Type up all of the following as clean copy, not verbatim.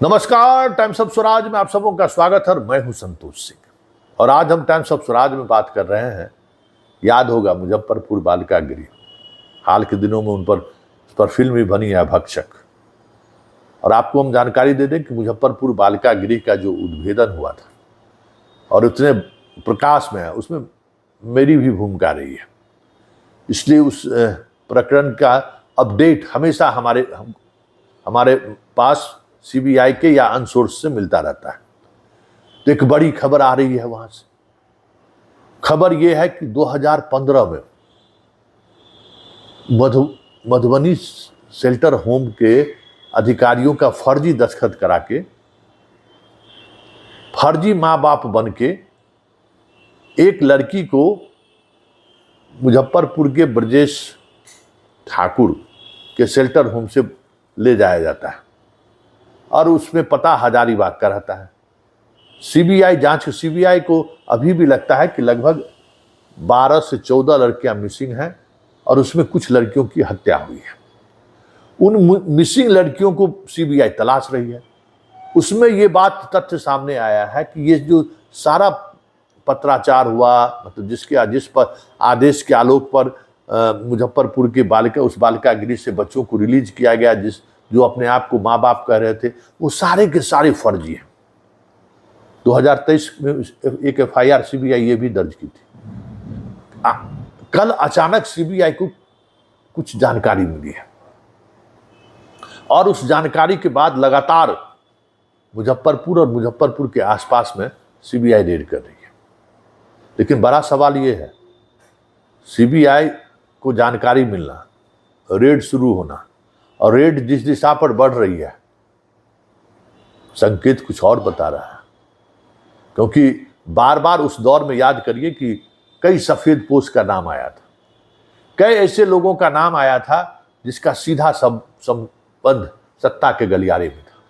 नमस्कार, times of Swaraj में आप सबों का स्वागत है। मैं हूं संतोष सिंह और आज हम टाइम्स ऑफ स्वराज में बात कर रहे हैं। याद होगा मुजफ्फरपुर बालिका गृह, हाल के दिनों में उस पर फिल्म भी बनी है, भक्षक। और आपको हम जानकारी दे दें कि मुजफ्फरपुर बालिका गृह का जो उद्भेदन हुआ था और उतने प्रकाश में है, उसमें मेरी भी भूमिका रही है। इसलिए उस प्रकरण का अपडेट हमेशा हमारे पास सीबीआई के या अनसोर्स से मिलता रहता है। तो एक बड़ी खबर आ रही है वहां से। खबर यह है कि 2015 में मधुबनी शेल्टर होम के अधिकारियों का फर्जी दस्तखत करा के, फर्जी माँ बाप बन के एक लड़की को मुजफ्फरपुर के ब्रजेश ठाकुर के शेल्टर होम से ले जाया जाता है और उसमें पता हजारीबाग का रहता है। सीबीआई को अभी भी लगता है कि लगभग 12 से 14 लड़कियां मिसिंग हैं और उसमें कुछ लड़कियों की हत्या हुई है। उन मिसिंग लड़कियों को सीबीआई तलाश रही है। उसमें ये बात तथ्य सामने आया है कि ये जो सारा पत्राचार हुआ, मतलब जिस पर आदेश के आलोक पर मुजफ्फरपुर के उस बालिका गृह से बच्चों को रिलीज किया गया, जो अपने आप को माँ बाप कह रहे थे, वो सारे के सारे फर्जी हैं। 2023 में एक एफआईआर सीबीआई ये भी दर्ज की थी। कल अचानक सीबीआई को कुछ जानकारी मिली है और उस जानकारी के बाद लगातार मुजफ्फरपुर और मुजफ्फरपुर के आसपास में सीबीआई रेड कर रही है। लेकिन बड़ा सवाल ये है, सीबीआई को जानकारी मिलना, रेड शुरू होना और रेड जिस दिशा पर बढ़ रही है, संकेत कुछ और बता रहा है। क्योंकि बार बार उस दौर में याद करिए कि कई सफेद पोश का नाम आया था, कई ऐसे लोगों का नाम आया था जिसका सीधा संबंध सत्ता के गलियारे में था।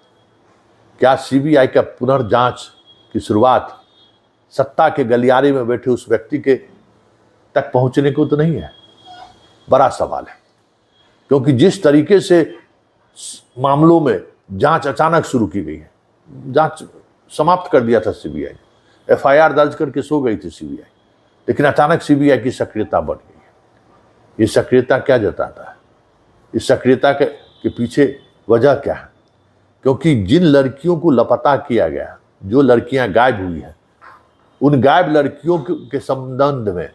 क्या सीबीआई का पुनर्जांच की शुरुआत सत्ता के गलियारे में बैठे उस व्यक्ति के तक पहुंचने को तो नहीं है? बड़ा सवाल है। क्योंकि जिस तरीके से मामलों में जांच अचानक शुरू की गई है, जांच समाप्त कर दिया था सीबीआई, एफआईआर दर्ज करके सो गई थी सीबीआई, लेकिन अचानक सीबीआई की सक्रियता बढ़ गई है। ये सक्रियता क्या जताता है? इस सक्रियता के पीछे वजह क्या है? क्योंकि जिन लड़कियों को लापता किया गया, जो लड़कियां गायब हुई हैं, उन गायब लड़कियों के संबंध में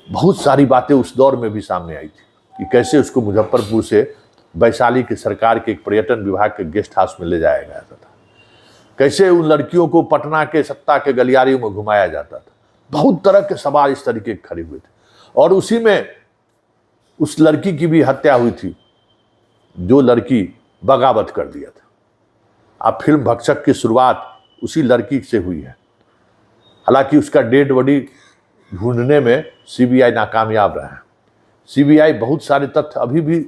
बहुत सारी बातें उस दौर में भी सामने आई थी कि कैसे उसको मुजफ्फरपुर से वैशाली की सरकार के एक पर्यटन विभाग के गेस्ट हाउस में ले जाया गया था, कैसे उन लड़कियों को पटना के सत्ता के गलियारे में घुमाया जाता था। बहुत तरह के सवाल इस तरीके के खड़े हुए थे और उसी में उस लड़की की भी हत्या हुई थी, जो लड़की बगावत कर दिया था। अब फिल्म भक्षक की शुरुआत उसी लड़की से हुई है। हालांकि उसका डेड बॉडी ढूंढने में सीबीआई नाकामयाब रहा है। सीबीआई बहुत सारे तथ्य अभी भी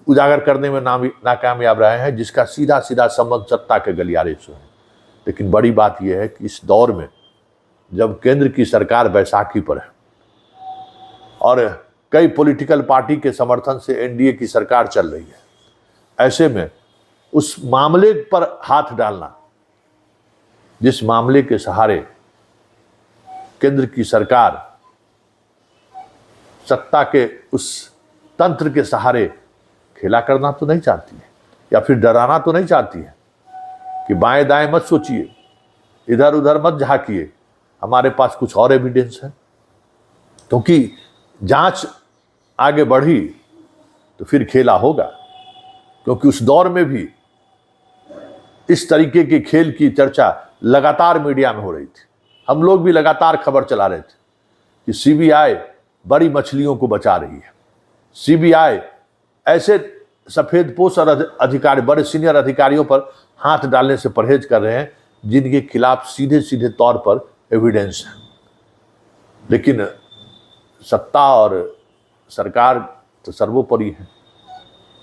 उजागर करने में नाकामयाब रहे हैं, जिसका सीधा संबंध सत्ता के गलियारे से है। लेकिन बड़ी बात यह है कि इस दौर में जब केंद्र की सरकार बैसाखी पर है और कई पॉलिटिकल पार्टी के समर्थन से एनडीए की सरकार चल रही है, ऐसे में उस मामले पर हाथ डालना, जिस मामले के सहारे केंद्र की सरकार सत्ता के उस तंत्र के सहारे खेला करना तो नहीं चाहती है, या फिर डराना तो नहीं चाहती है कि बाएं दाएं मत सोचिए, इधर उधर मत झांकिए, हमारे पास कुछ और एविडेंस है। क्योंकि जांच आगे बढ़ी तो फिर खेला होगा। क्योंकि उस दौर में भी इस तरीके के खेल की चर्चा लगातार मीडिया में हो रही थी। हम लोग भी लगातार खबर चला रहे थे कि सीबीआई बड़ी मछलियों को बचा रही है। सीबीआई ऐसे सफेदपोश और अधिकारी, बड़े सीनियर अधिकारियों पर हाथ डालने से परहेज कर रहे हैं जिनके खिलाफ सीधे तौर पर एविडेंस है। लेकिन सत्ता और सरकार तो सर्वोपरि है।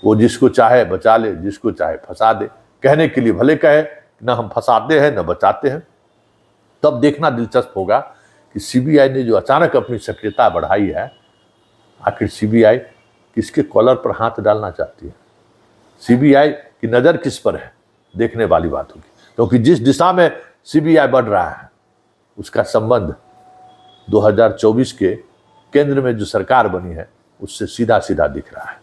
वो जिसको चाहे बचा ले, जिसको चाहे फंसा दे। कहने के लिए भले कहे न हम फंसाते हैं न बचाते हैं। तब देखना दिलचस्प होगा कि सीबीआई ने जो अचानक अपनी सक्रियता बढ़ाई है, आखिर सीबीआई किसके कॉलर पर हाथ डालना चाहती है? सीबीआई की नज़र किस पर है? देखने वाली बात होगी, क्योंकि जिस दिशा में सीबीआई बढ़ रहा है उसका संबंध 2024 के केंद्र में जो सरकार बनी है उससे सीधा सीधा दिख रहा है।